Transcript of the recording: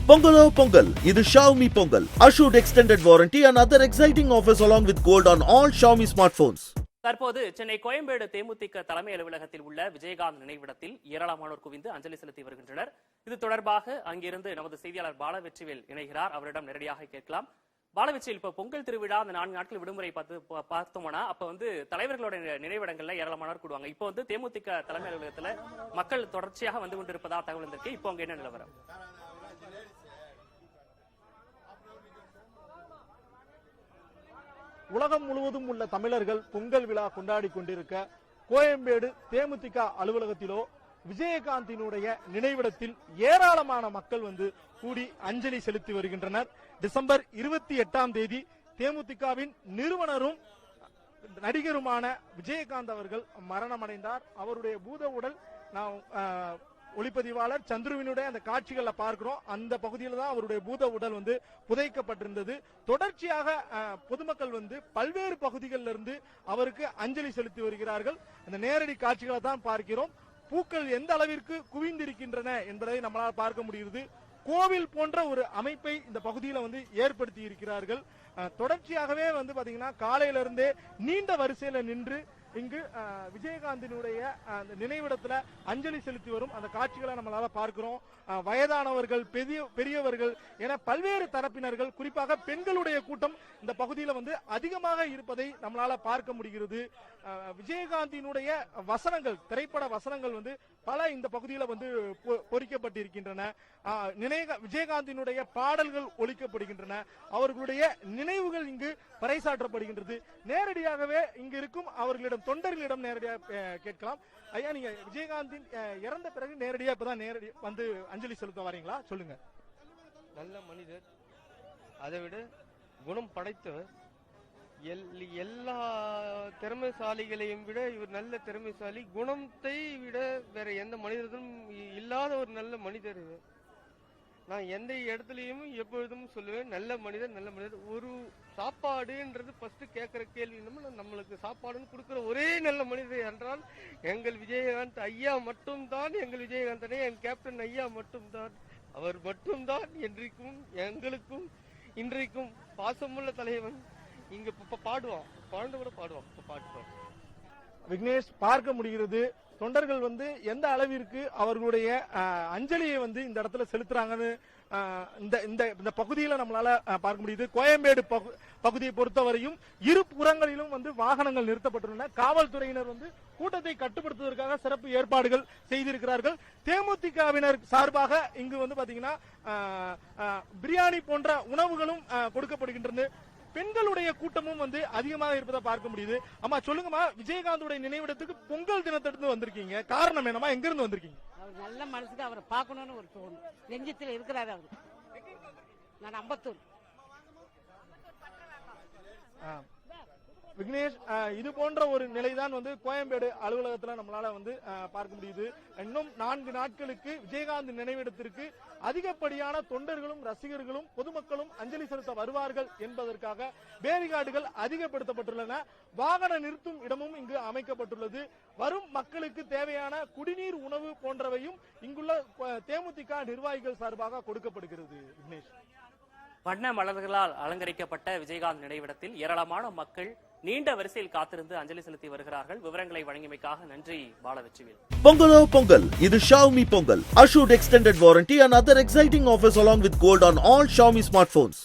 Pongalo Pongal, இது Xiaomi Pongal. Assured extended warranty and other exciting offers along with gold on all Xiaomi smartphones. தற்போது சென்னை கோயம்பேடு தேமுதிக தலைமை அலுவலகத்தில் உள்ள விஜயகாந்த் நினைவிடத்தில் ஏராளமானோர் குவிந்து அஞ்சலி செலுத்தி வருகின்றனர். இது தொடர்பாக அங்கிருந்து நமது செய்தியாளர் பாலவெற்றிவேல் இணைகிறார். அவரிடம் நேரடியாக கேட்கலாம். பாலவெற்றிவேல், இப்ப பொங்கல் திருவிழா அந்த 4 நாட்கள் விடுமுறை பார்த்தோம்னா அப்ப தலைவர்களோட நினைவிடங்கள்ல ஏராளமானோர் கூடுவாங்க. இப்போ தேமுதிக தலைமை அலுவலகத்துல மக்கள் தொடர்ச்சியாக வந்து கொண்டிருப்பதா தகவல் இருக்கு. இப்போ அங்க என்ன நிலவரம்? உலகம் முழுவதும் உள்ள தமிழர்கள் பொங்கல் விழா கொண்டாடி கொண்டிருக்க கோயம்பேடு தேமுதிக அலுவலகத்திலோ விஜயகாந்தினுடைய நினைவிடத்தில் ஏராளமான மக்கள் கூடி அஞ்சலி செலுத்தி வருகின்றனர். டிசம்பர் 28ஆம் தேதி தேமுதிகவின் நிறுவனரும் நடிகருமான விஜயகாந்த் அவர்கள் மரணமடைந்தார். அவருடைய பூத உடல் நாம் ஒளிப்பதிவாளர் சந்துருவினுடைய அந்த காட்சிகளை பார்க்கிறோம். அந்த பகுதியில் தான் அவருடைய பூத உடல் புதைக்கப்பட்டிருந்தது. தொடர்ச்சியாக பொதுமக்கள் பல்வேறு பகுதிகளில் இருந்து அவருக்கு அஞ்சலி செலுத்தி வருகிறார்கள். அந்த நேரடி காட்சிகளை தான் பார்க்கிறோம். பூக்கள் எந்த அளவிற்கு குவிந்திருக்கின்றன என்பதை நம்மளால் பார்க்க முடிகிறது. கோவில் போன்ற ஒரு அமைப்பை இந்த பகுதியில் ஏற்படுத்தி இருக்கிறார்கள். தொடர்ச்சியாகவே பாத்தீங்கன்னா காலையில இருந்தே நீண்ட வரிசையில நின்று இங்கு விஜயகாந்தினுடைய நினைவிடத்துல அஞ்சலி செலுத்தி வரும் அந்த காட்சிகளை நம்மளால பார்க்கிறோம். வயதானவர்கள், பெரியவர்கள் என பல்வேறு தரப்பினர்கள், குறிப்பாக பெண்களுடைய கூட்டம் இந்த பகுதியில் அதிகமாக இருப்பதை நம்மளால பார்க்க முடிகிறது. விஜயகாந்தினுடைய வசனங்கள், திரைப்பட வசனங்கள் பல இந்த பகுதியில் பொறிக்கப்பட்டிருக்கின்றன. விஜயகாந்தினுடைய பாடல்கள் ஒலிக்கப்படுகின்றன. அவர்களுடைய நினைவுகள் இங்கு பறைசாற்றப்படுகின்றது. நேரடியாகவே இங்கு இருக்கும் அவர்களிடம், தொண்டர்களிடம் நேரடியாக கேட்கலாம். ஐயா, நீங்க விஜயகாந்தின் இறந்த பிறகு நேரடியா இப்பதான் நேரடி அஞ்சலி செலுத்த வரீங்களா? சொல்லுங்க. நல்ல மனிதர், அதை விட குணம் படைத்தவர். எல்லா திறமைசாலிகளையும் விட இவர் நல்ல திறமைசாலி. குணத்தை விட வேற எந்த மனிதரும் இல்லாத ஒரு நல்ல மனிதர் இவர். நான் எந்த இடத்துலயும் எப்பொழுதும் சொல்லுவேன், நல்ல மனிதர், நல்ல மனிதர். ஒரு சாப்பாடுன்றது ஃபர்ஸ்ட் கேட்கிற கேள்வி, நம்மளுக்கு சாப்பாடுன்னு கொடுக்கிற ஒரே நல்ல மனிதர் என்றால் எங்கள் விஜயகாந்த் ஐயா மட்டும்தான். எங்கள் விஜயகாந்தனே என் கேப்டன் ஐயா மட்டும்தான். அவர் மட்டும்தான் என்றைக்கும் எங்களுக்கும் இன்றைக்கும் பாசமுள்ள தலைவன். இங்க பாடுவான், குழந்தை கூட பாடுவான், பாட்டுவான். விக்னேஷ், பார்க்க முடிகிறது தொண்டர்கள் எந்த அளவிற்கு அவர்களுடைய அஞ்சலியை இந்த இடத்துல செலுத்துறாங்கன்னு இந்த பகுதியில நம்மளால பார்க்க முடியுது. கோயம்பேடு பகுதியை பொறுத்தவரையும் இரு புறங்களிலும் வாகனங்கள் நிறுத்தப்பட்டுள்ளன. காவல்துறையினர் கூட்டத்தை கட்டுப்படுத்துவதற்காக சிறப்பு ஏற்பாடுகள் செய்திருக்கிறார்கள். தேமுதிகவினர் சார்பாக இங்கு பாத்தீங்கன்னா பிரியாணி போன்ற உணவுகளும் கொடுக்கப்படுகின்றது. பெண்களுடைய கூட்டமும் அதிகமாக இருப்பதை பார்க்க முடியுது. அம்மா, சொல்லுங்கம்மா, விஜயகாந்தோட நினைவிடத்துக்கு பொங்கல் தினத்திலிருந்து வந்திருக்கீங்க, காரணம் என்னமா? எங்க இருந்து வந்திருக்கீங்க? அவர் நல்ல மனசுக்கு அவரை பார்க்கணும்னு ஒரு தோணும். நெஞ்சத்தில் இருக்கிறாரு அவரு. நான் அம்பத்தூர். விக்னேஷ், இது போன்ற ஒரு நிலைதான் கோயம்பேடு அலுவலகத்தில் நம்மளால பார்க்க முடியுது. இன்னும் 4 நாட்களுக்கு விஜயகாந்த் நினைவிடத்திற்கு அதிகப்படியான தொண்டர்களும் ரசிகர்களும் பொதுமக்களும் அஞ்சலி செலுத்த வருவார்கள் என்பதற்காக பேரிகார்டுகள் அதிகப்படுத்தப்பட்டுள்ளன. வாகன நிறுத்தும் இடமும் இங்கு அமைக்கப்பட்டுள்ளது. வரும் மக்களுக்கு தேவையான குடிநீர், உணவு போன்றவையும் இங்குள்ள தேமுதிக நிர்வாகிகள் சார்பாக கொடுக்கப்படுகிறது. விக்னேஷ், வண்ண மலர்களால் அலங்கரிக்கப்பட்ட விஜயகாந்த் நினைவிடத்தில் ஏராளமான மக்கள் நீண்ட வரிசையில் காத்திருந்து அஞ்சலி செலுத்தி வருகிறார்கள். விவரங்களை வழங்கியமைக்காக நன்றி பாலவெற்றிவேல். Pongalo Pongal, இது Xiaomi Pongal. Assured extended warranty and other exciting offers along with gold on all Xiaomi smartphones.